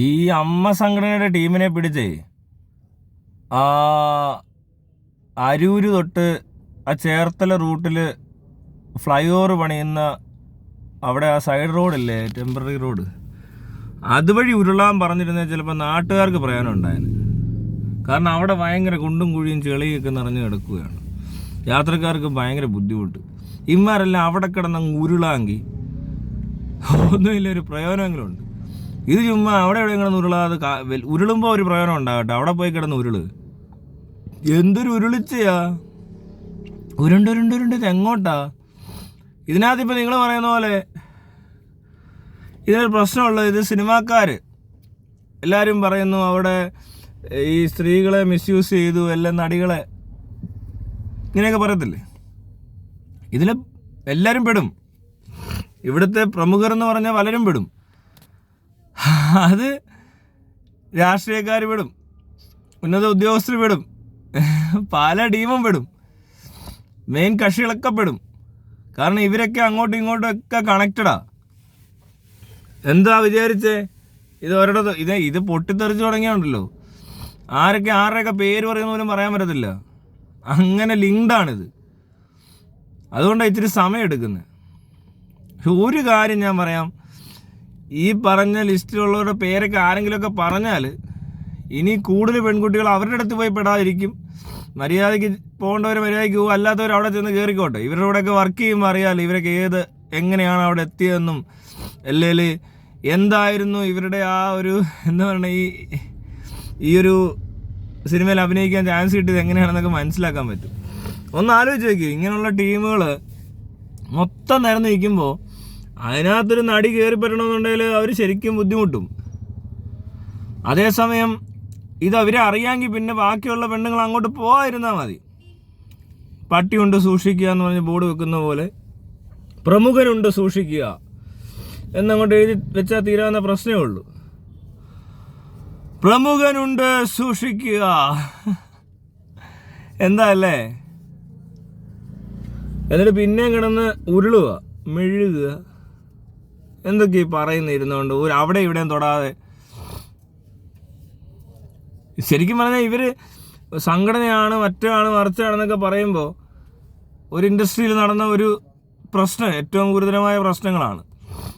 ഈ അമ്മ സംഘടനയുടെ ടീമിനെ പിടിച്ചേ ആ അരൂര് തൊട്ട് ആ ചേർത്തല റൂട്ടിൽ ഫ്ലൈ ഓവർ പണിയുന്ന അവിടെ ആ സൈഡ് റോഡില്ലേ, ടെമ്പററി റോഡ്, അതുവഴി ഉരുളാൻ പറഞ്ഞിരുന്നാൽ ചിലപ്പോൾ നാട്ടുകാർക്ക് പ്രയോജനം ഉണ്ടായിരുന്നു. കാരണം അവിടെ ഭയങ്കര കുണ്ടും കുഴിയും ചെളിയൊക്കെ നിറഞ്ഞു കിടക്കുകയാണ്. യാത്രക്കാർക്ക് ഭയങ്കര ബുദ്ധിമുട്ട്. ഇമാരെല്ലാം അവിടെ കിടന്നങ്ങ് ഉരുളാങ്കി ഒന്നുമില്ല, ഒരു പ്രയോജനമെങ്കിലും ഉണ്ട്. ഇത് ചുമ്മാ അവിടെ എവിടെ കിടന്ന് ഉരുളാതെ ഉരുളുമ്പോൾ ഒരു പ്രയോജനം ഉണ്ടാകട്ടെ, അവിടെ പോയി കിടന്ന് ഉരുള്. എന്തൊരു ഉരുളിച്ചയാ, ഉരുണ്ടുരുണ്ടുരുണ്ട് എങ്ങോട്ടാ? ഇതിനകത്ത് ഇപ്പം നിങ്ങൾ പറയുന്ന പോലെ ഇതിനൊരു പ്രശ്നമുള്ളത്, ഇത് സിനിമാക്കാർ എല്ലാവരും പറയുന്നു അവിടെ ഈ സ്ത്രീകളെ മിസ്യൂസ് ചെയ്തു, എല്ലാം നടികളെ ഇങ്ങനെയൊക്കെ പറയത്തില്ലേ. ഇതിൽ എല്ലാവരും പെടും. ഇവിടുത്തെ പ്രമുഖർ എന്ന് പറഞ്ഞാൽ പലരും പെടും. അത് രാഷ്ട്രീയക്കാർ പെടും, ഉന്നത ഉദ്യോഗസ്ഥർ പെടും, പല ടീമും പെടും, മെയിൻ കക്ഷികളൊക്കെ പെടും. കാരണം ഇവരൊക്കെ അങ്ങോട്ടും ഇങ്ങോട്ടും ഒക്കെ കണക്റ്റഡാ. എന്താ വിചാരിച്ചേ? ഇത് ഒരിടത്ത് ഇത് പൊട്ടിത്തെറിച്ച് തുടങ്ങിയുണ്ടല്ലോ, ആരുടെയൊക്കെ പേര് പറയുന്ന പോലും പറയാൻ പറ്റത്തില്ല, അങ്ങനെ ലിങ്ക്ഡാണിത്. അതുകൊണ്ടാണ് ഇത്തിരി സമയം എടുക്കുന്നത്. ഒരു കാര്യം ഞാൻ പറയാം, ഈ പറഞ്ഞ ലിസ്റ്റിലുള്ളവരുടെ പേരൊക്കെ ആരെങ്കിലുമൊക്കെ പറഞ്ഞാൽ ഇനി കൂടുതൽ പെൺകുട്ടികൾ അവരുടെ അടുത്ത് പോയി പെടാതിരിക്കും. മര്യാദയ്ക്ക് പോകേണ്ടവർ മര്യാദയ്ക്ക് പോകും, അല്ലാത്തവർ അവിടെ ചെന്ന് കയറിക്കോട്ടെ. ഇവരുടെ കൂടെയൊക്കെ വർക്ക് ചെയ്യുമ്പോൾ അറിയാമല്ലോ ഇവരൊക്കെ എങ്ങനെയാണ് അവിടെ എത്തിയതെന്നും അല്ലെങ്കിൽ എന്തായിരുന്നു ഇവരുടെ ആ ഒരു എന്താ പറയുക ഈ ഒരു സിനിമയിൽ അഭിനയിക്കാൻ ചാൻസ് കിട്ടിയത് എങ്ങനെയാണെന്നൊക്കെ മനസ്സിലാക്കാൻ പറ്റും. ഒന്ന് ആലോചിച്ച് നോക്കി, ഇങ്ങനെയുള്ള ടീമുകൾ മൊത്തം നിരന്ന് നിൽക്കുമ്പോൾ അതിനകത്തൊരു നടി കയറി പറ്റണമെന്നുണ്ടെങ്കിൽ അവർ ശരിക്കും ബുദ്ധിമുട്ടും. അതേസമയം ഇത് അവരെ അറിയാമെങ്കിൽ പിന്നെ ബാക്കിയുള്ള പെണ്ണുങ്ങൾ അങ്ങോട്ട് പോകാതിരുന്നാൽ മതി. പട്ടിയുണ്ട് സൂക്ഷിക്കുക എന്ന് പറഞ്ഞ് ബോർഡ് വെക്കുന്ന പോലെ പ്രമുഖനുണ്ട് സൂക്ഷിക്കുക എന്നങ്ങോട്ട് എഴുതി വെച്ചാൽ തീരാവുന്ന പ്രശ്നമേ ഉള്ളൂ. പ്രമുഖനുണ്ട് സൂക്ഷിക്കുക എന്താ അല്ലേ? എന്നിട്ട് പിന്നെയും കിടന്ന് ഉരുളുക, മെഴുകുക, എന്തൊക്കെയാ പറയുന്നിരുന്നുകൊണ്ട് അവിടെ ഇവിടെയും തൊടാതെ. ശരിക്കും പറഞ്ഞാൽ ഇവർ സംഘടനയാണ്, മറ്റാണ്, മറിച്ചാണെന്നൊക്കെ പറയുമ്പോൾ ഒരു ഇൻഡസ്ട്രിയിൽ നടന്ന ഒരു പ്രശ്നം ഏറ്റവും ഗുരുതരമായ പ്രശ്നങ്ങളാണ്.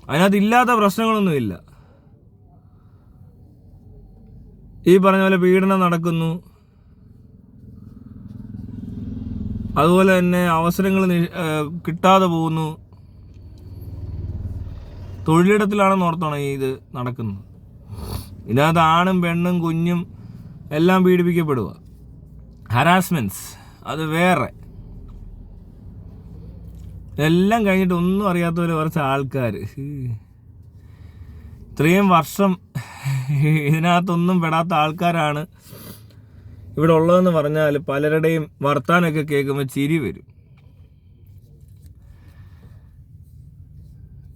അതിനകത്ത് ഇല്ലാത്ത പ്രശ്നങ്ങളൊന്നുമില്ല. ഈ പറഞ്ഞ പോലെ പീഡനം നടക്കുന്നു, അതുപോലെ തന്നെ അവസരങ്ങൾ കിട്ടാതെ പോകുന്നു. തൊഴിലിടത്തിലാണെന്ന് ഓർത്തോണം ഇത് നടക്കുന്നത്. ഇതിനകത്ത് ആണും പെണ്ണും കുഞ്ഞും എല്ലാം പീഡിപ്പിക്കപ്പെടുക. ഹരാസ്മെൻറ്റ്സ് അത് വേറെ. എല്ലാം കഴിഞ്ഞിട്ട് ഒന്നും അറിയാത്ത പോലെ കുറച്ച് ആൾക്കാർ ഇത്രയും വർഷം ഇതിനകത്തൊന്നും പെടാത്ത ആൾക്കാരാണ് ഇവിടെ ഉള്ളതെന്ന് പറഞ്ഞാൽ പലരുടെയും വർത്താനമൊക്കെ കേൾക്കുമ്പോൾ ചിരി വരും.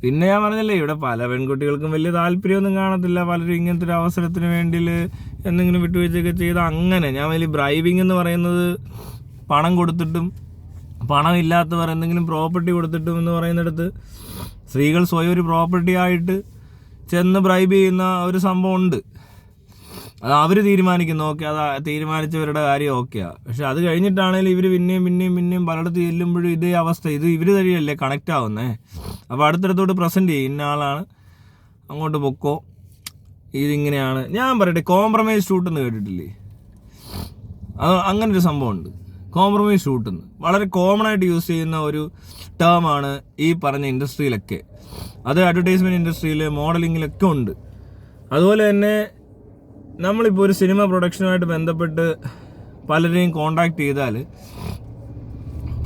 പിന്നെ ഞാൻ പറഞ്ഞല്ലേ, ഇവിടെ പല പെൺകുട്ടികൾക്കും വലിയ താല്പര്യമൊന്നും കാണത്തില്ല. പലരും ഇങ്ങനത്തെ ഒരു അവസരത്തിന് വേണ്ടി എന്തെങ്കിലും വിട്ടുവീഴ്ചയൊക്കെ ചെയ്ത് അങ്ങനെ. ഞാൻ വലിയ ബ്രൈബിങ് എന്ന് പറയുന്നത് പണം കൊടുത്തിട്ടും പണമില്ലാത്തവർ എന്തെങ്കിലും പ്രോപ്പർട്ടി കൊടുത്തിട്ടും എന്ന് പറയുന്നിടത്ത് സ്ത്രീകൾ സ്വയം ഒരു പ്രോപ്പർട്ടി ആയിട്ട് ചെന്ന് ബ്രൈബ് ചെയ്യുന്ന ഒരു സംഭവം ഉണ്ട്. അത് അവർ തീരുമാനിക്കുന്നു, ഓക്കെ, അത് തീരുമാനിച്ചവരുടെ കാര്യം ഓക്കെയാണ്. പക്ഷെ അത് കഴിഞ്ഞിട്ടാണെങ്കിലും ഇവർ പിന്നെയും പലയിടത്ത് ചെല്ലുമ്പോഴും ഇതേ അവസ്ഥ. ഇത് ഇവർ തന്നെയല്ലേ കണക്റ്റ് ആവുന്നേ. അപ്പോൾ അടുത്തടുത്തോട്ട് പ്രസൻറ്റ് ചെയ്യും, ഇന്ന ആളാണ്, അങ്ങോട്ട് പൊക്കോ, ഇതിങ്ങനെയാണ്. ഞാൻ പറയട്ടെ, കോംപ്രമൈസ് ഷൂട്ട് എന്ന് കേട്ടിട്ടില്ലേ? അങ്ങനൊരു സംഭവമുണ്ട്, കോംപ്രമൈസ് ഷൂട്ട് എന്ന്. വളരെ കോമൺ ആയിട്ട് യൂസ് ചെയ്യുന്ന ഒരു ടേമാണ് ഈ പറഞ്ഞ ഇൻഡസ്ട്രിയിലൊക്കെ. അത് അഡ്വർടൈസ്മെൻറ്റ് ഇൻഡസ്ട്രിയിൽ, മോഡലിങ്ങിലൊക്കെ ഉണ്ട്. അതുപോലെ തന്നെ നമ്മളിപ്പോൾ ഒരു സിനിമ പ്രൊഡക്ഷനുമായിട്ട് ബന്ധപ്പെട്ട് പലരെയും കോണ്ടാക്ട് ചെയ്താൽ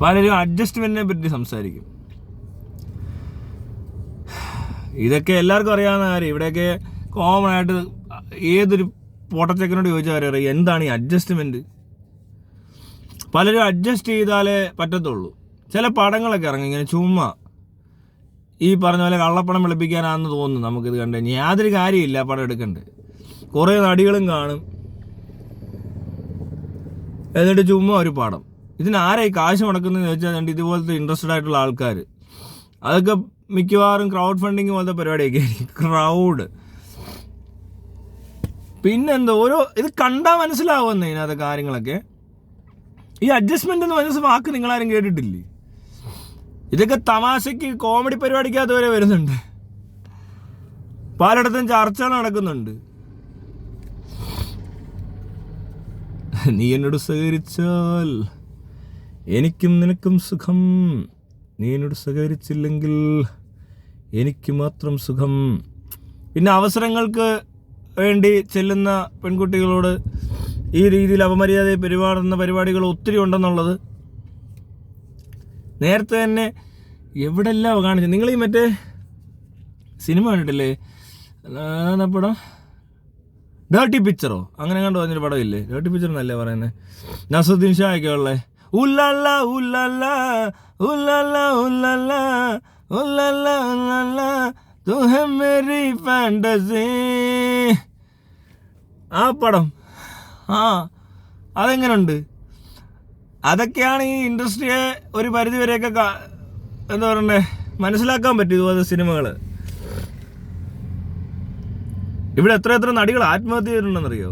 പലരും അഡ്ജസ്റ്റ്മെൻറ്റിനെ പറ്റി സംസാരിക്കും. ഇതൊക്കെ എല്ലാവർക്കും അറിയാവുന്ന കാര്യം. ഇവിടെയൊക്കെ കോമൺ ആയിട്ട് ഏതൊരു പൊട്ടച്ചക്കനോട് ചോദിച്ചാൽ അറിയാം എന്താണ് ഈ അഡ്ജസ്റ്റ്മെൻറ്റ്. പലരും അഡ്ജസ്റ്റ് ചെയ്താലേ പറ്റത്തുള്ളൂ. ചില പടങ്ങളൊക്കെ ഇറങ്ങും ഇങ്ങനെ ചുമ്മാ ഈ പറഞ്ഞ പോലെ കള്ളപ്പണം വെളുപ്പിക്കാനാണെന്ന് തോന്നുന്നു നമുക്കിത് കണ്ടു കഴിഞ്ഞാൽ. യാതൊരു കാര്യമില്ല പടം എടുക്കണ്ടേ. കുറേ നടികളും കാണും, എന്നിട്ട് ചുമ്മാ ഒരു പടം. ഇതിനാരായി കാശ് മുടക്കുന്നതെന്ന് ചോദിച്ചാൽ ഇതുപോലത്തെ ഇൻട്രസ്റ്റഡ് ആയിട്ടുള്ള ആൾക്കാർ. അതൊക്കെ മിക്കവാറും ക്രൗഡ് ഫണ്ടിങ് പോലത്തെ പരിപാടിയൊക്കെ ആയിരിക്കും. ക്രൗഡ് പിന്നെന്തോ ഇത് കണ്ടാൽ മനസ്സിലാവുമെന്ന് ഇതിനകത്ത് കാര്യങ്ങളൊക്കെ. ഈ അഡ്ജസ്റ്റ്മെന്റ് എന്ന് പറഞ്ഞ വാക്ക് നിങ്ങളാരും കേട്ടിട്ടില്ലേ? ഇതൊക്കെ തമാശയ്ക്ക് കോമഡി പരിപാടിക്കകത്ത് വരെ വരുന്നുണ്ട്. പലയിടത്തും ചർച്ചകൾ നടക്കുന്നുണ്ട്. നീ എന്നോട് സഹകരിച്ചാൽ എനിക്കും നിനക്കും സുഖം, നീ എന്നോട് സഹകരിച്ചില്ലെങ്കിൽ എനിക്ക് മാത്രം സുഖം. പിന്നെ അവസരങ്ങൾക്ക് വേണ്ടി ചെല്ലുന്ന പെൺകുട്ടികളോട് ഈ രീതിയിൽ അപമര്യാദയെ പെരുമാറുന്ന പരിപാടികൾ ഒത്തിരി ഉണ്ടെന്നുള്ളത് നേരത്തെ തന്നെ എവിടെല്ലാം കാണിച്ചു. നിങ്ങൾ ഈ മറ്റേ സിനിമ കണ്ടിട്ടില്ലേ, പടം ഡേർട്ടി പിക്ചറോ അങ്ങനെ കണ്ടു പറഞ്ഞൊരു പടമില്ലേ? ഡേർട്ടി പിക്ചർ എന്നല്ലേ പറയുന്നത്, നസുദ്ദീൻ ഷായൊക്കെ ഉള്ളേ. ഉല്ലല്ല ഉല്ലല്ല ഉല്ലല്ല ഉല്ലല്ല ഉല്ലല്ല ഉല്ലല്ല തു ഹൈ മേരി ഫാന്റസി, ആ പടം. അതെങ്ങനെയുണ്ട്? അതൊക്കെയാണ് ഈ ഇൻഡസ്ട്രിയെ ഒരു പരിധി വരെയൊക്കെ എന്താ പറയണ്ടേ മനസ്സിലാക്കാൻ പറ്റും. ഇതുപോലത്തെ സിനിമകൾ ഇവിടെ എത്ര നടികൾ ആത്മഹത്യ ചെയ്തിട്ടുണ്ടെന്നറിയോ?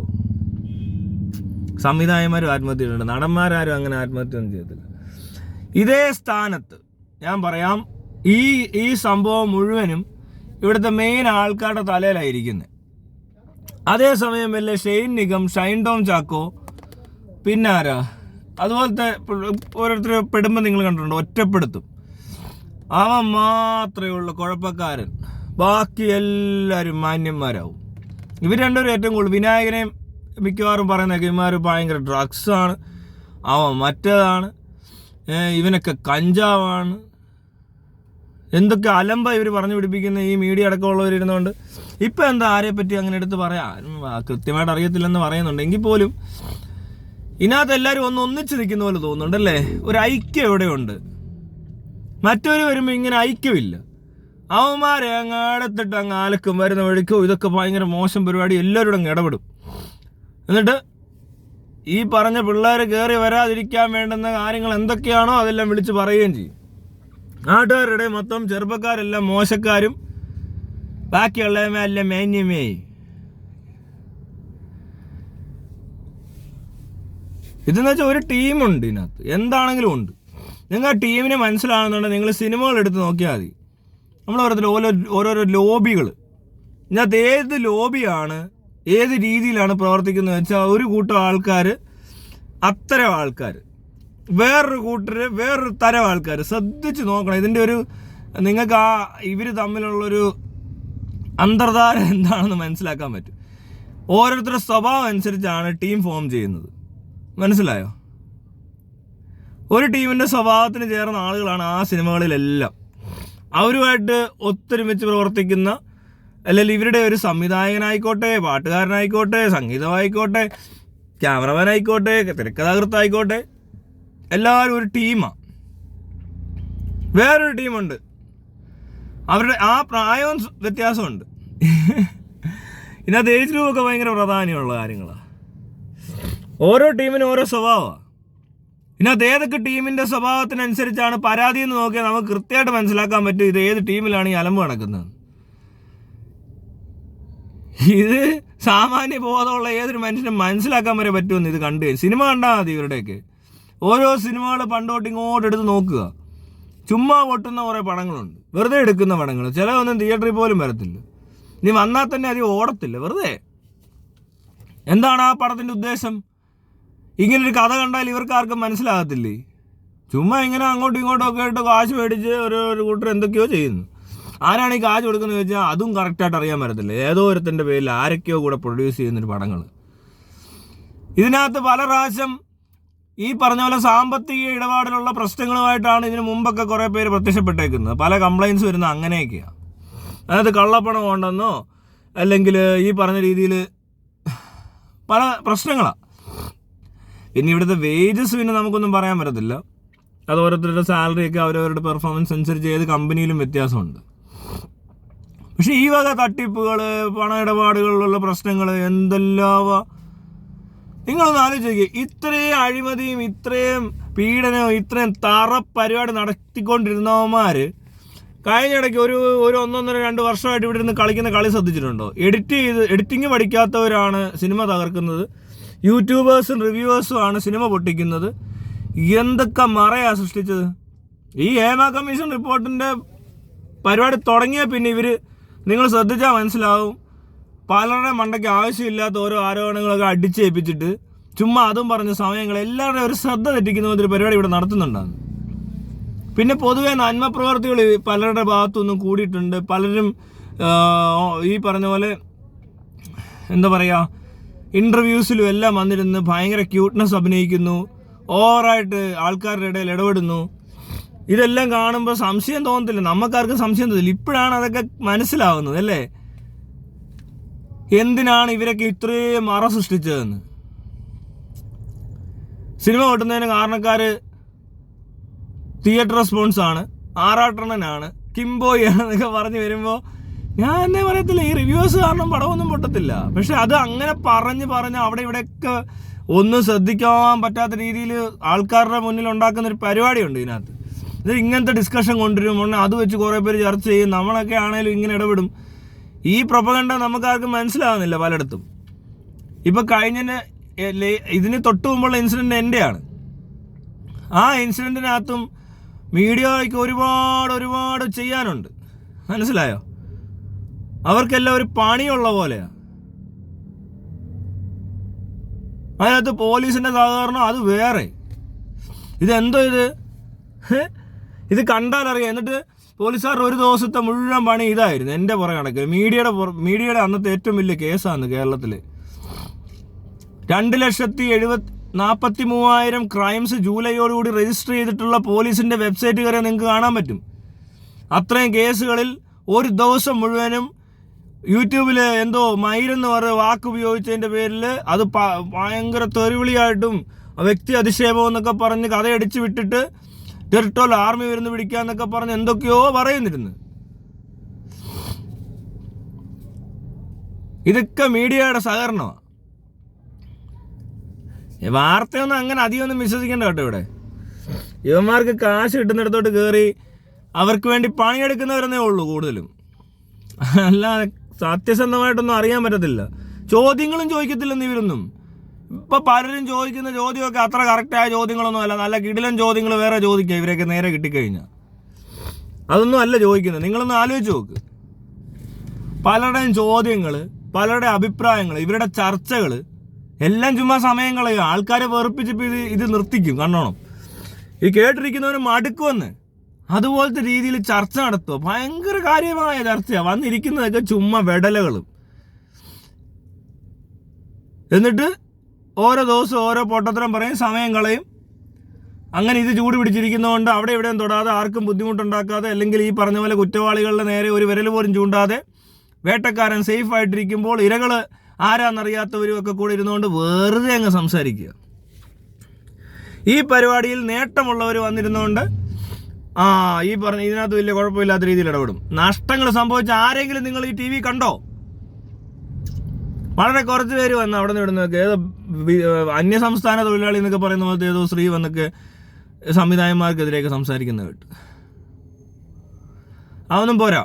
സംവിധായകന്മാരും ആത്മഹത്യ ചെയ്തിട്ടുണ്ട്, നടന്മാരും അങ്ങനെ ആത്മഹത്യ ഒന്നും ചെയ്തിട്ടില്ല. ഇതേ സ്ഥാനത്ത് ഞാൻ പറയാം, ഈ സംഭവം മുഴുവനും ഇവിടുത്തെ മെയിൻ ആൾക്കാരുടെ തലയിലായിരിക്കുന്നത്. അതേസമയം വല്ല ഷെയ്ൻ നിഗം, ഷൈൻ ടോം ചാക്കോ, പിന്നെ ആരാ അതുപോലത്തെ ഓരോരുത്തർ പെടുമ്പോൾ നിങ്ങൾ കണ്ടിട്ടുണ്ടോ? ഒറ്റപ്പെടുത്തും. അവൻ മാത്രമേ ഉള്ളൂ കുഴപ്പക്കാരൻ, ബാക്കി എല്ലാവരും മാന്യന്മാരാവും. ഇവർ രണ്ടുപേരും ഏറ്റവും കൂടുതൽ. വിനായകനെയും മിക്കവാറും പറയുന്നതൊക്കെ ഇവന്മാർ ഭയങ്കര ഡ്രഗ്സാണ്, അവൻ മറ്റേതാണ്, ഇവനൊക്കെ കഞ്ചാവാണ്, എന്തൊക്കെ അലമ്പ ഇവർ പറഞ്ഞു പിടിപ്പിക്കുന്ന ഈ മീഡിയ അടക്കമുള്ളവരിരുന്നുകൊണ്ട്. ഇപ്പം എന്താ ആരെപ്പറ്റി അങ്ങനെ എടുത്ത് പറയാം, കൃത്യമായിട്ട് അറിയത്തില്ലെന്ന് പറയുന്നുണ്ട്. എങ്കിൽ പോലും ഇതിനകത്ത് എല്ലാവരും ഒന്നിച്ച് നിൽക്കുന്ന പോലെ തോന്നുന്നുണ്ടല്ലേ? ഒരു ഐക്യം എവിടെയുണ്ട്? മറ്റൊരു വരുമ്പോൾ ഇങ്ങനെ ഐക്യമില്ല. അവന്മാരെ അങ്ങ് അടുത്തിട്ട് അങ്ങ് ആലക്കും, വരുന്ന വഴിക്കോ ഇതൊക്കെ ഭയങ്കര മോശം പരിപാടി, എല്ലാവരും അങ്ങ് ഇടപെടും. എന്നിട്ട് ഈ പറഞ്ഞ പിള്ളേർ കയറി വരാതിരിക്കാൻ വേണ്ടുന്ന കാര്യങ്ങൾ എന്തൊക്കെയാണോ അതെല്ലാം വിളിച്ച് പറയുകയും ചെയ്യും. നാട്ടുകാരുടെ മൊത്തം ചെറുപ്പക്കാരെല്ലാം മോശക്കാരും, ബാക്കിയുള്ളവന്മാർ എല്ലാം മേന്യമേ. ഇതെന്ന് വെച്ചാൽ ഒരു ടീമുണ്ട് ഇതിനകത്ത്, എന്താണെങ്കിലും ഉണ്ട്. നിങ്ങൾ ആ ടീമിനെ മനസ്സിലാകുന്നുണ്ടെങ്കിൽ നിങ്ങൾ സിനിമകൾ എടുത്ത് നോക്കിയാൽ മതി. നമ്മൾ ഓരോരോ ലോബികൾ, ഇതിനകത്ത് ഏത് ലോബിയാണ് ഏത് രീതിയിലാണ് പ്രവർത്തിക്കുന്നത് വെച്ചാൽ, ഒരു കൂട്ടം ആൾക്കാർ അത്തരം ആൾക്കാർ, വേറൊരു കൂട്ടർ വേറൊരു തരം ആൾക്കാർ. ശ്രദ്ധിച്ച് നോക്കണം. ഇതിൻ്റെ ഒരു നിങ്ങൾക്ക് ഇവർ തമ്മിലുള്ളൊരു അന്തർധാര എന്താണെന്ന് മനസ്സിലാക്കാൻ പറ്റും. ഓരോരുത്തരുടെ സ്വഭാവം അനുസരിച്ചാണ് ടീം ഫോം ചെയ്യുന്നത്. മനസ്സിലായോ? ഒരു ടീമിൻ്റെ സ്വഭാവത്തിന് ചേർന്ന ആളുകളാണ് ആ സിനിമകളിലെല്ലാം. അവരുമായിട്ട് ഒത്തൊരുമിച്ച് പ്രവർത്തിക്കുന്ന, അല്ലെങ്കിൽ ഇവരുടെ ഒരു സംവിധായകനായിക്കോട്ടെ, പാട്ടുകാരനായിക്കോട്ടെ, സംഗീതമായിക്കോട്ടെ, ക്യാമറമാനായിക്കോട്ടെ, തിരക്കഥാകൃത്തായിക്കോട്ടെ, എല്ലാവരും ഒരു ടീമാണ്. വേറൊരു ടീമുണ്ട്, അവരുടെ ആ പ്രായവും വ്യത്യാസമുണ്ട്. ഇതിനകത്ത് ഏജ് ഗ്രൂപ്പൊക്കെ ഭയങ്കര പ്രാധാന്യമുള്ള കാര്യങ്ങളാണ്. ഓരോ ടീമിനും ഓരോ സ്വഭാവമാണ്. ഇതിനകത്ത് ഏതൊക്കെ ടീമിൻ്റെ സ്വഭാവത്തിനനുസരിച്ചാണ് പരാതി എന്ന് നോക്കിയാൽ നമുക്ക് കൃത്യമായിട്ട് മനസ്സിലാക്കാൻ പറ്റും ഇത് ഏത് ടീമിലാണ് ഈ അലമ്പ് നടക്കുന്നത്. ഇത് സാമാന്യ ബോധമുള്ള ഏതൊരു മനുഷ്യനും മനസ്സിലാക്കാൻ വരെ പറ്റുമെന്ന് ഇത് കണ്ടു. സിനിമ കണ്ടാൽ മതി ഇവരുടെയൊക്കെ. ഓരോ സിനിമകൾ പണ്ടോട്ട് ഇങ്ങോട്ട് എടുത്ത് നോക്കുക. ചുമ്മാ പൊട്ടുന്ന കുറേ പടങ്ങളുണ്ട്, വെറുതെ എടുക്കുന്ന പടങ്ങൾ. ചിലതൊന്നും തിയേറ്ററിൽ പോലും വരത്തില്ല. ഇനി വന്നാൽ തന്നെ അത് ഓടത്തില്ല, വെറുതെ. എന്താണ് ആ പടത്തിൻ്റെ ഉദ്ദേശം? ഇങ്ങനൊരു കഥ കണ്ടാൽ ഇവർക്കാർക്കും മനസ്സിലാകത്തില്ലേ? ചുമ്മാ ഇങ്ങനെ അങ്ങോട്ടും ഇങ്ങോട്ടും ഒക്കെ ആയിട്ട് കാശ് മേടിച്ച് ഒരു കൂട്ടർ എന്തൊക്കെയോ ചെയ്യുന്നു. ആരാണ് ഈ കാശ് കൊടുക്കുന്നത് ചോദിച്ചാൽ അതും കറക്റ്റായിട്ട് അറിയാൻ പറ്റത്തില്ല. ഏതോ ഒരുത്തിൻ്റെ പേരിൽ ആരൊക്കെയോ കൂടെ പ്രൊഡ്യൂസ് ചെയ്യുന്നൊരു പടങ്ങൾ. ഇതിനകത്ത് പല പ്രാവശ്യം ഈ പറഞ്ഞ പോലെ സാമ്പത്തിക ഇടപാടിലുള്ള പ്രശ്നങ്ങളുമായിട്ടാണ് ഇതിനു മുമ്പൊക്കെ കുറേ പേര് പ്രത്യക്ഷപ്പെട്ടേക്കുന്നത്. പല കംപ്ലയിൻസ് വരുന്ന അങ്ങനെയൊക്കെയാണ്. അതായത് കള്ളപ്പണം ഉണ്ടെന്നോ അല്ലെങ്കിൽ ഈ പറഞ്ഞ രീതിയിൽ പല പ്രശ്നങ്ങളാണ്. പിന്നെ ഇവിടുത്തെ വേജസ് പിന്നെ നമുക്കൊന്നും പറയാൻ പറ്റത്തില്ല. അത് ഓരോരുത്തരുടെ സാലറിയൊക്കെ അവരവരുടെ പെർഫോമൻസ് അനുസരിച്ച് ഏത് കമ്പനിയിലും വ്യത്യാസമുണ്ട്. പക്ഷെ ഈ വക തട്ടിപ്പുകൾ, പണ ഇടപാടുകളിലുള്ള പ്രശ്നങ്ങൾ എന്തെല്ലാം നിങ്ങളൊന്ന് ആലോചിക്കുക. ഇത്രയും അഴിമതിയും ഇത്രയും പീഡനവും ഇത്രയും തറ പരിപാടി നടത്തിക്കൊണ്ടിരുന്നവന്മാർ കഴിഞ്ഞ ഇടയ്ക്ക് ഒരു 1-1.5-2 വർഷമായിട്ട് ഇവിടെ ഇരുന്ന് കളിക്കുന്ന കളി ശ്രദ്ധിച്ചിട്ടുണ്ടോ? എഡിറ്റിങ് പഠിക്കാത്തവരാണ് സിനിമ തകർക്കുന്നത്, യൂട്യൂബേഴ്സും റിവ്യൂവേഴ്സും ആണ് സിനിമ പൊട്ടിക്കുന്നത്. എന്തൊക്കെ മറയാ സൃഷ്ടിച്ചത്. ഈ ഹേമ കമ്മീഷൻ റിപ്പോർട്ടിൻ്റെ പരിപാടി തുടങ്ങിയ പിന്നെ നിങ്ങൾ ശ്രദ്ധിച്ചാൽ മനസ്സിലാവും, പലരുടെ മണ്ടയ്ക്ക് ആവശ്യമില്ലാത്ത ഓരോ ആരോപണങ്ങളൊക്കെ അടിച്ചേൽപ്പിച്ചിട്ട് ചുമ്മാ അതും പറഞ്ഞ സമയങ്ങൾ എല്ലാവരുടെയും ഒരു ശ്രദ്ധ തെറ്റിക്കുന്ന ഒരു പരിപാടി ഇവിടെ നടത്തുന്നുണ്ടാകും. പിന്നെ പൊതുവെ നന്മ പ്രവർത്തികൾ പലരുടെ ഭാഗത്തുനിന്നും കൂടിയിട്ടുണ്ട്. പലരും ഈ പറഞ്ഞ പോലെ എന്താ പറയുക, ഇൻ്റർവ്യൂസിലും എല്ലാം വന്നിരുന്ന് ഭയങ്കര ക്യൂട്ട്നെസ് അഭിനയിക്കുന്നു, ഓവറായിട്ട് ആൾക്കാരുടെ ഇടയിൽ ഇടപെടുന്നു. ഇതെല്ലാം കാണുമ്പോൾ സംശയം തോന്നത്തില്ല, നമുക്കാർക്കും സംശയം തോന്നില്ല. ഇപ്പോഴാണ് അതൊക്കെ മനസ്സിലാവുന്നത് അല്ലേ, എന്തിനാണ് ഇവരൊക്കെ ഇത്രയും മറ സൃഷ്ടിച്ചതെന്ന്. സിനിമ പൊട്ടുന്നതിന് കാരണക്കാർ തിയേറ്റർ റെസ്പോൺസാണ്, ആറാട്ടണ്ണനാണ്, കിംബോയ് ആണെന്നൊക്കെ പറഞ്ഞ് വരുമ്പോൾ ഞാൻ എന്നെ പറയത്തില്ല, ഈ റിവ്യൂസ് കാരണം പടമൊന്നും പൊട്ടത്തില്ല. പക്ഷെ അത് അങ്ങനെ പറഞ്ഞ് അവിടെ ഇവിടെയൊക്കെ ഒന്നും ശ്രദ്ധിക്കാൻ പറ്റാത്ത രീതിയിൽ ആൾക്കാരുടെ മുന്നിൽ ഉണ്ടാക്കുന്ന ഒരു പരിപാടിയുണ്ട് ഇതിനകത്ത്. ഇത് ഇങ്ങനത്തെ ഡിസ്കഷൻ കൊണ്ടുവരും, അത് വെച്ച് കുറേ പേര് ചർച്ച ചെയ്യും, നമ്മളൊക്കെ ആണെങ്കിലും ഇങ്ങനെ ഇടപെടും. ഈ പ്രൊപ്പഗണ്ട നമുക്കാർക്കും മനസ്സിലാവുന്നില്ല പലയിടത്തും. ഇപ്പം ഇതിന് തൊട്ട് മുമ്പുള്ള ഇൻസിഡൻറ്റ് എൻ്റെയാണ്. ആ ഇൻസിഡൻറ്റിനകത്തും മീഡിയയ്ക്ക് ഒരുപാട് ചെയ്യാനുണ്ട്, മനസ്സിലായോ? അവർക്കെല്ലാം ഒരു പണിയുള്ള പോലെയാണ്. അതിനകത്ത് പോലീസിൻ്റെ സഹകരണം അത് വേറെ. ഇതെന്തോ ഇത് കണ്ടാലറിയാം. എന്നിട്ട് പോലീസുകാരുടെ ഒരു ദിവസത്തെ മുഴുവൻ പണി ഇതായിരുന്നു, എൻ്റെ പുറകെ നടക്കുക. മീഡിയയുടെ അന്നത്തെ ഏറ്റവും വലിയ കേസാണ് കേരളത്തിൽ. 2,43,000 ക്രൈംസ് ജൂലൈയോടുകൂടി രജിസ്റ്റർ ചെയ്തിട്ടുള്ള പോലീസിൻ്റെ വെബ്സൈറ്റ് കയറിയാൽ നിങ്ങൾക്ക് കാണാൻ പറ്റും. അത്രയും കേസുകളിൽ ഒരു ദിവസം മുഴുവനും യൂട്യൂബിൽ എന്തോ മയിരെന്ന് പറഞ്ഞ വാക്ക് ഉപയോഗിച്ചതിൻ്റെ പേരിൽ അത് ഭയങ്കര തെറിവിളിയായിട്ടും വ്യക്തി അധിക്ഷേപം എന്നൊക്കെ പറഞ്ഞ് കഥയടിച്ച് വിട്ടിട്ട് ടെറിട്ടോറിയൽ ആർമി വരുന്ന് പിടിക്കാന്നൊക്കെ പറഞ്ഞ് എന്തൊക്കെയോ പറയുന്നിരുന്നു. ഇതൊക്കെ മീഡിയയുടെ സഹകരണമാണ്. വാർത്തയൊന്നും അങ്ങനെ അധികമൊന്നും വിശ്വസിക്കേണ്ട കേട്ടോ. ഇവിടെ ഇവന്മാർക്ക് കാശ് കിട്ടുന്നിടത്തോട്ട് കയറി അവർക്ക് വേണ്ടി പണിയെടുക്കുന്നവരെന്നേ ഉള്ളൂ കൂടുതലും, അല്ലാതെ സത്യസന്ധമായിട്ടൊന്നും അറിയാൻ പറ്റത്തില്ല. ചോദ്യങ്ങളും ചോദിക്കത്തില്ലെന്ന് ഇവരൊന്നും. ഇപ്പം പലരും ചോദിക്കുന്ന ചോദ്യമൊക്കെ അത്ര കറക്റ്റായ ചോദ്യങ്ങളൊന്നും അല്ല, നല്ല കിടിലൻ ചോദ്യങ്ങൾ വേറെ ചോദിക്കുക ഇവരൊക്കെ നേരെ കിട്ടിക്കഴിഞ്ഞാൽ. അതൊന്നും അല്ല ചോദിക്കുന്നത്. നിങ്ങളൊന്ന് ആലോചിച്ച് നോക്ക്. പലരുടെയും ചോദ്യങ്ങൾ, പലരുടെ അഭിപ്രായങ്ങൾ, ഇവരുടെ ചർച്ചകൾ എല്ലാം ചുമ്മാ സമയം കളയുക. ആൾക്കാരെ വെറുപ്പിച്ചപ്പോൾ ഇത് നിർത്തിക്കും. കണ്ടോണം, ഈ കേട്ടിരിക്കുന്നവന് മടുക്കുമെന്ന്. അതുപോലത്തെ രീതിയിൽ ചർച്ച നടത്തുക, ഭയങ്കര കാര്യമായ ചർച്ചയാണ്. വന്നിരിക്കുന്നതൊക്കെ ചുമ്മാ വെടലകളും. എന്നിട്ട് ഓരോ ദിവസവും ഓരോ പൊട്ടത്തരം പറയും, സമയം കളയും. അങ്ങനെ ഇത് ചൂട് പിടിച്ചിരിക്കുന്നതുകൊണ്ട് അവിടെ ഇവിടെയും തൊടാതെ, ആർക്കും ബുദ്ധിമുട്ടുണ്ടാക്കാതെ, അല്ലെങ്കിൽ ഈ പറഞ്ഞ പോലെ കുറ്റവാളികളുടെ നേരെ ഒരു വിരൽ പോലും ചൂണ്ടാതെ, വേട്ടക്കാരൻ സേഫ് ആയിട്ടിരിക്കുമ്പോൾ ഇരകൾ ആരാന്നറിയാത്തവരും ഒക്കെ കൂടെ ഇരുന്നുകൊണ്ട് വെറുതെ അങ്ങ് സംസാരിക്കുക. ഈ പരിപാടിയിൽ നേട്ടമുള്ളവർ വന്നിരുന്നുകൊണ്ട് ഈ പറഞ്ഞ ഇതിനകത്ത് വലിയ കുഴപ്പമില്ലാത്ത രീതിയിൽ ഇടപെടും. നഷ്ടങ്ങൾ സംഭവിച്ച ആരെങ്കിലും നിങ്ങൾ ഈ TV കണ്ടോ? വളരെ കുറച്ച് പേര് വന്ന് അവിടെ നിന്ന് ഇവിടുന്നൊക്കെ ഏതോ അന്യസംസ്ഥാന തൊഴിലാളി എന്നൊക്കെ പറയുന്ന പോലത്തെ ഏതോ സ്ത്രീ വന്നൊക്കെ സംവിധായകന്മാർക്കെതിരെയൊക്കെ സംസാരിക്കുന്ന കേട്ട്. അതൊന്നും പോരാ.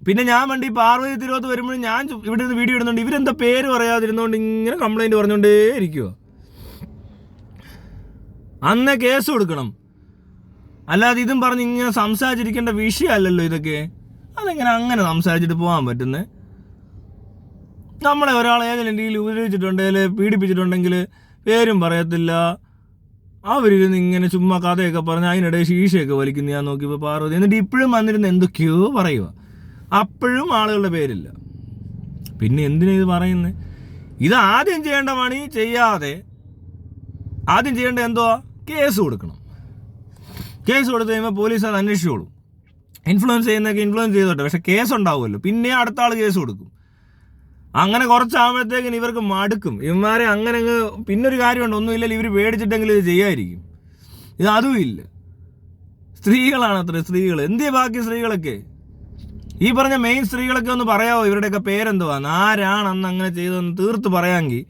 പിന്നെ ഞാൻ വേണ്ടി പാർവതി തിരുവത്ത് വരുമ്പോഴും ഞാൻ ഇവിടെ നിന്ന് വീഡിയോ ഇടുന്നുണ്ട്. ഇവരെന്താ പേര് പറയാതിരുന്നുകൊണ്ട് ഇങ്ങനെ കംപ്ലൈൻറ്റ് പറഞ്ഞുകൊണ്ടേ ഇരിക്കുമോ? അന്നേ കേസ് കൊടുക്കണം, അല്ലാതെ ഇതും പറഞ്ഞ് ഇങ്ങനെ സംസാരിച്ചിരിക്കേണ്ട വിഷയമല്ലല്ലോ ഇതൊക്കെ. അതെങ്ങനെ അങ്ങനെ സംസാരിച്ചിട്ട് പോകാൻ പറ്റുന്നത്? നമ്മളെ ഒരാൾ ഏതെങ്കിലും രീതിയിൽ ഉപദ്രവിച്ചിട്ടുണ്ടെങ്കിൽ, പീഡിപ്പിച്ചിട്ടുണ്ടെങ്കിൽ പേരും പറയത്തില്ല. അവരിരുന്ന് ഇങ്ങനെ ചുമ്മാ കഥയൊക്കെ പറഞ്ഞ് അതിനിടെ ശീശയൊക്കെ വലിക്കുന്ന ഞാൻ നോക്കിയപ്പോൾ പാർവതി. എന്നിട്ട് ഇപ്പോഴും വന്നിരുന്ന് എന്തൊക്കെയോ പറയുക, അപ്പോഴും ആളുകളുടെ പേരില്ല. പിന്നെ എന്തിനാ ഇത് പറയുന്നത്? ഇത് ആദ്യം ചെയ്യേണ്ട പണി ചെയ്യാതെ ആദ്യം ചെയ്യേണ്ടത് എന്തുവാ? കേസ് കൊടുക്കണം. കേസ് കൊടുത്തു കഴിയുമ്പോൾ പോലീസ് അത് അന്വേഷിച്ചോളും. ഇൻഫ്ലുവൻസ് ചെയ്യുന്നതൊക്കെ ഇൻഫ്ലുവൻസ് ചെയ്തോട്ടെ, പക്ഷെ കേസ് ഉണ്ടാവുമല്ലോ. പിന്നെ അടുത്ത ആൾ കേസ് കൊടുക്കും. അങ്ങനെ കുറച്ചാകുമ്പോഴത്തേക്കിന് ഇവർക്ക് മടുക്കും ഇവന്മാരെ. അങ്ങനെ അങ്ങ് പിന്നൊരു കാര്യമുണ്ട്, ഒന്നുമില്ലല്ലോ ഇവർ പേടിച്ചിട്ടെങ്കിലും ഇത് ചെയ്യാതിരിക്കും. ഇത് അതും ഇല്ല. സ്ത്രീകളാണ് അത്ര സ്ത്രീകൾ. എന്തിയാ ബാക്കി സ്ത്രീകളൊക്കെ? ഈ പറഞ്ഞ മെയിൻ സ്ത്രീകളൊക്കെ ഒന്ന് പറയാമോ? ഇവരുടെയൊക്കെ പേരെന്തുവാ, ആരാണ് അന്ന് അങ്ങനെ ചെയ്തതെന്ന് തീർത്ത് പറയാമെങ്കിൽ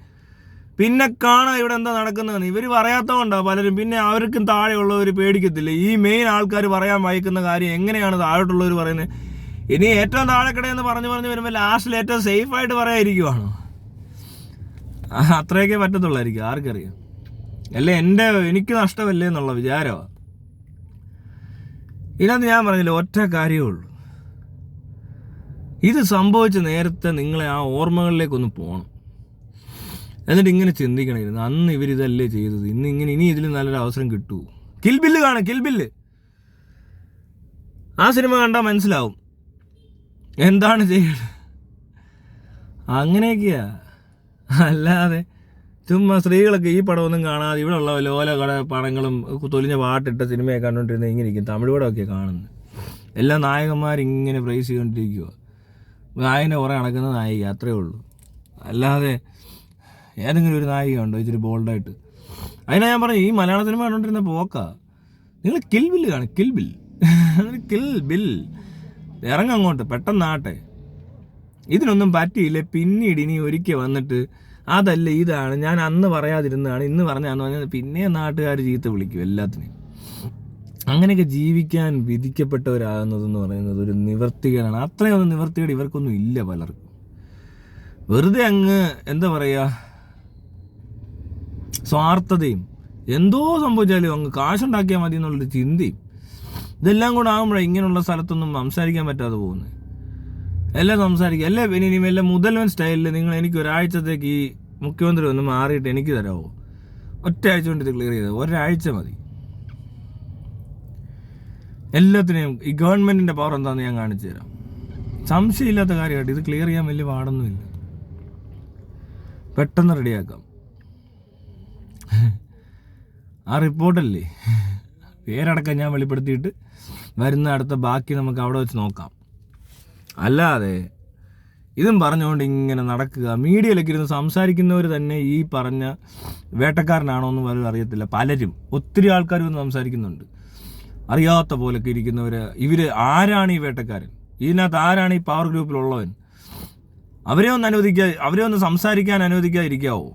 പിന്നെ കാണാം ഇവിടെ എന്താ നടക്കുന്നതെന്ന്. ഇവർ പറയാത്തതുകൊണ്ടാണ് പലരും. പിന്നെ അവർക്കും താഴെയുള്ളവർ പേടിക്കത്തില്ല. ഈ മെയിൻ ആൾക്കാർ പറയാൻ വഹിക്കുന്ന കാര്യം എങ്ങനെയാണ് താഴോട്ടുള്ളവർ പറയുന്നത്. ഇനി ഏറ്റവും താഴെക്കിടയെന്ന് പറഞ്ഞു വരുമ്പോൾ ലാസ്റ്റിൽ ഏറ്റവും സേഫായിട്ട് പറയാതിരിക്കുവാണോ? അത്രയൊക്കെ പറ്റത്തുള്ളായിരിക്കും, ആർക്കറിയാം. അല്ലേ എനിക്ക് നഷ്ടമല്ലേ എന്നുള്ള വിചാരമാണ്. ഇതിനകത്ത് ഞാൻ പറഞ്ഞില്ല, ഒറ്റ കാര്യമേ ഉള്ളൂ. ഇത് സംഭവിച്ച നേരത്തെ നിങ്ങളെ ആ ഓർമ്മകളിലേക്കൊന്ന് പോകണം. എന്നിട്ട് ഇങ്ങനെ ചിന്തിക്കണമായിരുന്നു, അന്ന് ഇവരിതല്ലേ ചെയ്തത്, ഇനി ഇതിൽ നല്ലൊരു അവസരം കിട്ടുമോ. കിൽ ബില്ല് കാണും, കിൽ ബില്ല്. ആ സിനിമ കണ്ടാൽ മനസ്സിലാവും എന്താണ് ചെയ്യേണ്ടത്. അങ്ങനെയൊക്കെയാ. അല്ലാതെ ചുമ്മാ സ്ത്രീകളൊക്കെ ഈ പടമൊന്നും കാണാതെ ഇവിടെ ഉള്ള ലോല കട പടങ്ങളും തൊലിഞ്ഞ പാട്ടിട്ട സിനിമയൊക്കെ കണ്ടുകൊണ്ടിരുന്നത് ഇങ്ങനെ ഇരിക്കും. തമിഴ് പടമൊക്കെ കാണുന്നത് എല്ലാ നായകന്മാരിങ്ങനെ പ്രൈസ് ചെയ്തുകൊണ്ടിരിക്കുക. നായകനെ കുറേ നടക്കുന്ന നായിക, അത്രയേ ഉള്ളൂ. അല്ലാതെ ഏതെങ്കിലും ഒരു നായിക ഉണ്ടോ ഇച്ചിരി ബോൾഡായിട്ട്? അതിനാ ഞാൻ പറഞ്ഞു, ഈ മലയാള സിനിമ കണ്ടുകൊണ്ടിരുന്ന പോക്കാ. നിങ്ങൾ കിൽ ബില്ല് കാണും, കിൽ ബിൽ. കിൽ ബിൽ ഇറങ്ങങ്ങോട്ട് പെട്ടെന്നാട്ടെ. ഇതിനൊന്നും പറ്റിയില്ല. പിന്നീട് ഇനി ഒരിക്കൽ വന്നിട്ട് അതല്ല ഇതാണ് ഞാൻ അന്ന് പറയാതിരുന്നതാണ് ഇന്ന് പറഞ്ഞാന്ന് പറഞ്ഞാൽ പിന്നെ നാട്ടുകാർ ചീത്ത വിളിക്കും എല്ലാത്തിനെയും. അങ്ങനെയൊക്കെ ജീവിക്കാൻ വിധിക്കപ്പെട്ടവരാകുന്നതെന്ന് പറയുന്നത് ഒരു നിവർത്തികേടാണ്. അത്രയൊന്നും നിവർത്തികേട് ഇവർക്കൊന്നും ഇല്ല പലർക്കും. വെറുതെ അങ്ങ് എന്താ പറയുക, സ്വാർത്ഥതയും എന്തോ സംഭവിച്ചാലും അങ്ങ് കാശുണ്ടാക്കിയാൽ മതി എന്നുള്ളൊരു ചിന്തയും ഇതെല്ലാം കൂടെ ആകുമ്പോഴേ ഇങ്ങനെയുള്ള സ്ഥലത്തൊന്നും സംസാരിക്കാൻ പറ്റാതെ പോകുന്നത്. എല്ലാം സംസാരിക്കുക അല്ലേ. പിന്നെ ഇനി വല്ല മുതൽവൻ സ്റ്റൈലിൽ നിങ്ങൾ എനിക്ക് ഒരാഴ്ചത്തേക്ക് ഈ മുഖ്യമന്ത്രി ഒന്ന് മാറിയിട്ട് എനിക്ക് തരാമോ? ഒറ്റ ആഴ്ച കൊണ്ട് ഇത് ക്ലിയർ ചെയ്തത്, ഒരാഴ്ച മതി. എല്ലാത്തിനെയും ഈ ഗവൺമെൻറ്റിൻ്റെ പവർ എന്താണെന്ന് ഞാൻ കാണിച്ചു തരാം. സംശയമില്ലാത്ത കാര്യമായിട്ട് ഇത് ക്ലിയർ ചെയ്യാൻ വലിയ പാടൊന്നുമില്ല. പെട്ടെന്ന് റെഡിയാക്കാം. ആ റിപ്പോർട്ടല്ലേ പേരടക്കം ഞാൻ വെളിപ്പെടുത്തിയിട്ട് വരുന്ന അടുത്ത ബാക്കി നമുക്ക് അവിടെ വെച്ച് നോക്കാം. അല്ലാതെ ഇതും പറഞ്ഞുകൊണ്ട് ഇങ്ങനെ നടക്കുക. മീഡിയയിലൊക്കെ ഇരുന്ന് സംസാരിക്കുന്നവർ തന്നെ ഈ പറഞ്ഞ വേട്ടക്കാരനാണോ എന്ന് പോലും അറിയത്തില്ല. പലരും ഒത്തിരി ആൾക്കാർ വന്ന് സംസാരിക്കുന്നുണ്ട്. അറിയാത്ത പോലൊക്കെ ഇരിക്കുന്നവർ. ഇവർ ആരാണ് ഈ വേട്ടക്കാരൻ? ഇതിനകത്ത് ആരാണ് ഈ പവർ ഗ്രൂപ്പിലുള്ളവൻ? അവരെ ഒന്ന് സംസാരിക്കാൻ അനുവദിക്കാതിരിക്കാവോ?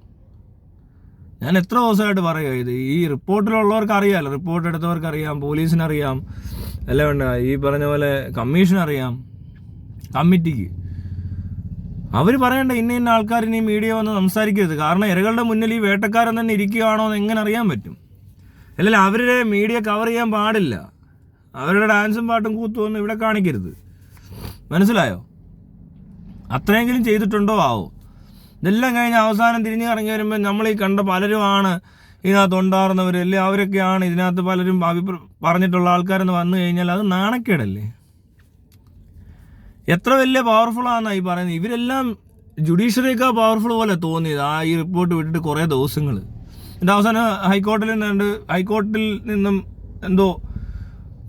ഞാൻ എത്ര ദിവസമായിട്ട് പറയുക ഇത്. ഈ റിപ്പോർട്ടിലുള്ളവർക്ക് അറിയാമല്ലോ, റിപ്പോർട്ട് എടുത്തവർക്കറിയാം, പോലീസിനറിയാം, അല്ല വേണ്ട ഈ പറഞ്ഞ പോലെ കമ്മീഷനറിയാം, കമ്മിറ്റിക്ക്. അവർ പറയേണ്ട ഇന്ന ആൾക്കാർ ഇനി മീഡിയ വന്ന് സംസാരിക്കരുത്. കാരണം ഇരകളുടെ മുന്നിൽ ഈ വേട്ടക്കാരൻ തന്നെ ഇരിക്കുകയാണോ എന്ന് എങ്ങനെ അറിയാൻ പറ്റും? അല്ലെങ്കിൽ അവരുടെ മീഡിയ കവർ ചെയ്യാൻ പാടില്ല. അവരുടെ ഡാൻസും പാട്ടും കൂത്തുമൊന്നും ഇവിടെ കാണിക്കരുത്. മനസ്സിലായോ? അത്രയെങ്കിലും ചെയ്തിട്ടുണ്ടോ ആവോ? ഇതെല്ലാം കഴിഞ്ഞ് അവസാനം തിരിഞ്ഞ് ഇറങ്ങി വരുമ്പോൾ നമ്മൾ ഈ കണ്ട പലരുമാണ് ഇതിനകത്ത് ഉണ്ടാകുന്നവർ, അല്ലേ അവരൊക്കെയാണ് ഇതിനകത്ത് പലരും പറഞ്ഞിട്ടുള്ള ആൾക്കാരെന്ന് വന്നു കഴിഞ്ഞാൽ അത് നാണക്കേടല്ലേ? എത്ര വലിയ പവർഫുള്ളാണെന്നാണ് ഈ പറയുന്നത്. ഇവരെല്ലാം ജുഡീഷ്യറിയൊക്കെ പവർഫുൾ പോലെ തോന്നിയത് ആ ഈ റിപ്പോർട്ട് വിട്ടിട്ട് കുറേ ദിവസങ്ങൾ. എൻ്റെ അവസാനം ഹൈക്കോർട്ടിൽ നിന്നും എന്തോ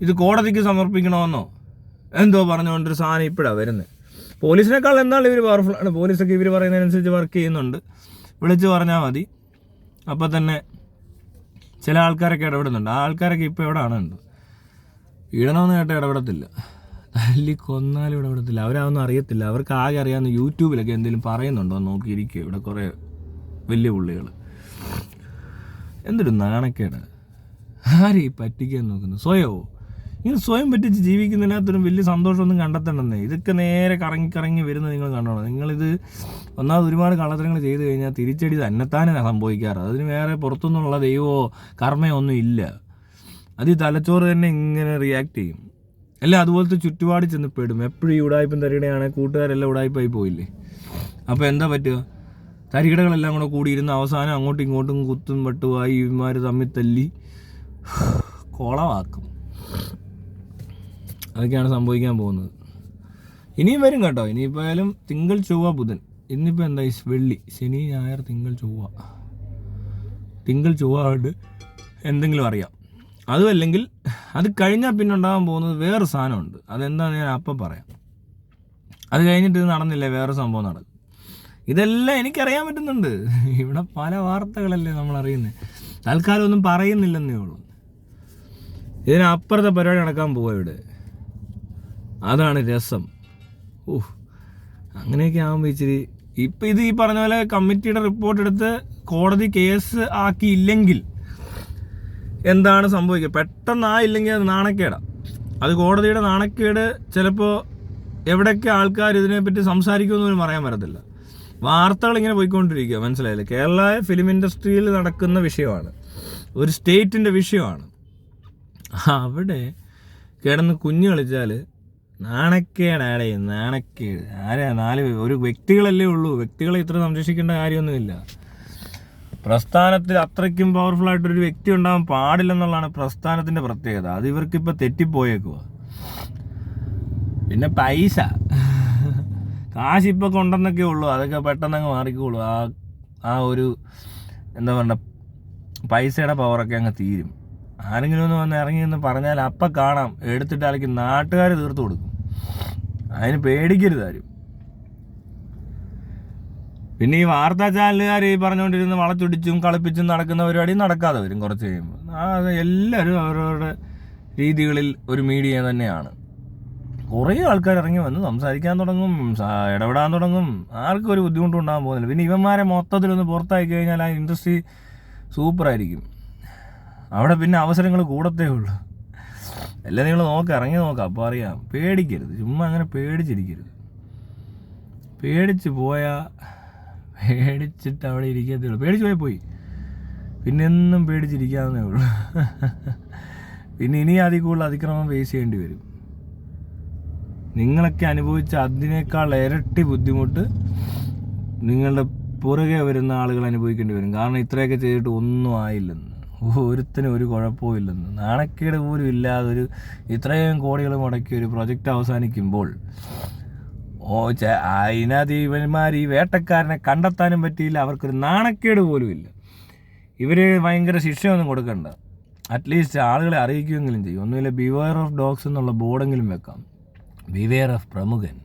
ഇത് കോടതിക്ക് സമർപ്പിക്കണമെന്നോ എന്തോ പറഞ്ഞുകൊണ്ടൊരു സാധനം ഇപ്പോഴാണ് വരുന്നത്. പോലീസിനേക്കാൾ എന്തായാലും ഇവർ പവർഫുള്ളാണ്. പോലീസൊക്കെ ഇവർ പറയുന്നതിനനുസരിച്ച് വർക്ക് ചെയ്യുന്നുണ്ട്. വിളിച്ച് പറഞ്ഞാൽ മതി, അപ്പം തന്നെ ചില ആൾക്കാരൊക്കെ ഇടപെടുന്നുണ്ട്. ആ ആൾക്കാരൊക്കെ ഇപ്പോൾ എവിടെ ആണുണ്ട്? ഇടണമെന്ന് കേട്ടാൽ ഇടപെടത്തില്ല, തല്ലി കൊന്നാലും ഇടപെടത്തില്ല. അവരതൊന്നും അറിയത്തില്ല. അവർക്ക് ആകെ അറിയാവുന്ന യൂട്യൂബിലൊക്കെ എന്തെങ്കിലും പറയുന്നുണ്ടോ നോക്കിയിരിക്കുക. ഇവിടെ കുറേ വലിയ പുള്ളികൾ. എന്തൊരു നാണക്കേട്. ആരെയും പറ്റിക്കാൻ നോക്കുന്നു? സ്വയമോ? ഇങ്ങനെ സ്വയം പറ്റിച്ച് ജീവിക്കുന്നതിനകത്തൊരു വലിയ സന്തോഷമൊന്നും കണ്ടെത്തണമെന്നേ. ഇതൊക്കെ നേരെ കറങ്ങി വരുന്നത് നിങ്ങൾ കണ്ടോണം. നിങ്ങളിത് ഒന്നാമത് ഒരുപാട് കള്ളത്തരങ്ങൾ ചെയ്ത് കഴിഞ്ഞാൽ തിരിച്ചടി തന്നെത്താനെ സംഭവിക്കാറ്. അതിന് വേറെ പുറത്തുനിന്നുള്ള ദൈവമോ കർമ്മയോ ഒന്നും ഇല്ല. അത് ഈ തലച്ചോറ് തന്നെ ഇങ്ങനെ റിയാക്ട് ചെയ്യും. അല്ല അതുപോലത്തെ ചുറ്റുപാട് ചെന്ന് പെടും. എപ്പോഴും ഈ ഉടായ്പം തരികയാണെങ്കിൽ കൂട്ടുകാരെല്ലാം ഉടായ്പായി പോയില്ലേ? അപ്പോൾ എന്താ പറ്റുക? തരികിടകളെല്ലാം കൂടെ കൂടിയിരുന്ന് അവസാനം അങ്ങോട്ടും ഇങ്ങോട്ടും കുത്തും വെട്ടുവായി ഇവന്മാർ തമ്മിൽ തല്ലി കോളമാക്കും. അതൊക്കെയാണ് സംഭവിക്കാൻ പോകുന്നത്. ഇനിയും വരും കേട്ടോ. ഇനിയിപ്പോയാലും തിങ്കൾ ചൊവ്വ ബുധൻ, ഇന്നിപ്പോൾ എന്താ വെള്ളി ശനി ഞായർ തിങ്കൾ ചൊവ്വ ആയിട്ട് എന്തെങ്കിലും അറിയാം. അതുമല്ലെങ്കിൽ അത് കഴിഞ്ഞാൽ പിന്നെ ഉണ്ടാകാൻ പോകുന്നത് വേറെ സാധനമുണ്ട്. അതെന്താണെന്ന് ഞാൻ അപ്പം പറയാം. അത് കഴിഞ്ഞിട്ട് ഇത് നടന്നില്ലേ വേറെ സംഭവം നടക്കും. ഇതെല്ലാം എനിക്കറിയാൻ പറ്റുന്നുണ്ട്. ഇവിടെ പല വാർത്തകളല്ലേ നമ്മൾ അറിയുന്നത്. തൽക്കാലം ഒന്നും പറയുന്നില്ലെന്നേ ഉള്ളൂ. ഇതിനപ്പുറത്തെ പരിപാടി നടക്കാൻ പോവുക ഇവിടെ. അതാണ് രസം. അങ്ങനെയൊക്കെ ആകുമ്പോൾ ഇച്ചിരി ഇപ്പം ഇത് ഈ പറഞ്ഞ പോലെ കമ്മിറ്റിയുടെ റിപ്പോർട്ട് എടുത്ത് കോടതി കേസ് ആക്കിയില്ലെങ്കിൽ എന്താണ് സംഭവിക്കുക? പെട്ടെന്നായില്ലെങ്കിൽ അത് നാണക്കേടാണ്. അത് കോടതിയുടെ നാണക്കേട്. ചിലപ്പോൾ എവിടെയൊക്കെ ആൾക്കാർ ഇതിനെപ്പറ്റി സംസാരിക്കുമെന്നൊന്നും പറയാൻ പറ്റത്തില്ല. വാർത്തകൾ ഇങ്ങനെ പോയിക്കൊണ്ടിരിക്കുക, മനസ്സിലായില്ലേ? കേരള ഫിലിം ഇൻഡസ്ട്രിയിൽ നടക്കുന്ന വിഷയമാണ്, ഒരു സ്റ്റേറ്റിൻ്റെ വിഷയമാണ്. അവിടെ കിടന്ന് കുഞ്ഞു കളിച്ചാൽ നാണക്കേടാടേ, നാണക്കേട്. ഒരു വ്യക്തികളല്ലേ ഉള്ളൂ, വ്യക്തികളെ ഇത്ര സംരക്ഷിക്കേണ്ട കാര്യമൊന്നുമില്ല. പ്രസ്ഥാനത്തിൽ അത്രയ്ക്കും പവർഫുൾ ആയിട്ടൊരു വ്യക്തി ഉണ്ടാകാൻ പാടില്ലെന്നുള്ളതാണ് പ്രസ്ഥാനത്തിൻ്റെ പ്രത്യേകത. അത് ഇവർക്കിപ്പോൾ തെറ്റിപ്പോയേക്കുക. പിന്നെ പൈസ, കാശിപ്പോൾ കൊണ്ടെന്നൊക്കെ ഉള്ളൂ, അതൊക്കെ പെട്ടെന്നങ്ങ് മാറിക്കോളൂ. ആ ഒരു എന്താ പറയുക, പൈസയുടെ പവറൊക്കെ അങ്ങ് തീരും. ആരെങ്കിലും ഒന്ന് വന്ന് ഇറങ്ങി എന്ന് പറഞ്ഞാൽ അപ്പം കാണാം, എടുത്തിട്ട് അല്ലെങ്കിൽ നാട്ടുകാർ തീർത്ത് കൊടുക്കും. അതിന് പേടിക്കരുത് ആരും. പിന്നെ ഈ വാർത്താ ചാനലുകാർ ഈ പറഞ്ഞുകൊണ്ടിരുന്ന് വളച്ചൊടിച്ചും കളിപ്പിച്ചും നടക്കുന്ന പരിപാടി നടക്കാതെ വരും കുറച്ച് കഴിയുമ്പോൾ. എല്ലാവരും അവരവരുടെ രീതികളിൽ ഒരു മീഡിയ തന്നെയാണ്. കുറേ ആൾക്കാർ ഇറങ്ങി വന്ന് സംസാരിക്കാൻ തുടങ്ങും, ഇടപെടാൻ തുടങ്ങും. ആർക്കും ഒരു ബുദ്ധിമുട്ടും ഉണ്ടാകാൻ പോകുന്നില്ല. പിന്നെ ഇവന്മാരെ മൊത്തത്തിലൊന്ന് പുറത്താക്കി കഴിഞ്ഞാൽ ആ ഇൻഡസ്ട്രി സൂപ്പറായിരിക്കും. അവിടെ പിന്നെ അവസരങ്ങൾ കൂടത്തേ ഉള്ളൂ. എല്ലാം നിങ്ങൾ ഇറങ്ങി നോക്കാം, അപ്പോൾ അറിയാം. പേടിക്കരുത്, ചുമ്മാ അങ്ങനെ പേടിച്ചിരിക്കരുത്. പേടിച്ച് പോയാൽ പേടിച്ചിട്ട് അവിടെ ഇരിക്കത്തേ ഉള്ളൂ. പേടിച്ച് പോയി പിന്നെ എന്നും പേടിച്ചിരിക്കാവുന്നേ ഉള്ളൂ. പിന്നെ ഇനി അതിൽ കൂടുതൽ അതിക്രമം ഫേസ് ചെയ്യേണ്ടി വരും. നിങ്ങളൊക്കെ അനുഭവിച്ച അതിനേക്കാൾ ഇരട്ടി ബുദ്ധിമുട്ട് നിങ്ങളുടെ പുറകെ വരുന്ന ആളുകൾ അനുഭവിക്കേണ്ടി വരും. കാരണം ഇത്രയൊക്കെ ചെയ്തിട്ട് ഒന്നും ആയില്ലെന്ന്, ഒരുത്തിനും ഒരു കുഴപ്പമില്ലെന്ന്, നാണക്കേട് പോലും ഇല്ലാതൊരു ഇത്രയും കോടികൾ മുടക്കി ഒരു പ്രൊജക്റ്റ് അവസാനിക്കുമ്പോൾ അതിനകത്ത് ഇവന്മാർ ഈ വേട്ടക്കാരനെ കണ്ടെത്താനും പറ്റിയില്ല. അവർക്കൊരു നാണക്കേട് പോലും ഇല്ല. ഇവർ ഭയങ്കര ശിക്ഷയൊന്നും കൊടുക്കണ്ട, അറ്റ്ലീസ്റ്റ് ആളുകളെ അറിയിക്കുമെങ്കിലും ചെയ്യും. ഒന്നുമില്ല, ബിവെയർ ഓഫ് ഡോഗ്സ് എന്നുള്ള ബോർഡെങ്കിലും വെക്കാം. Beware of പ്രമുഖൻ.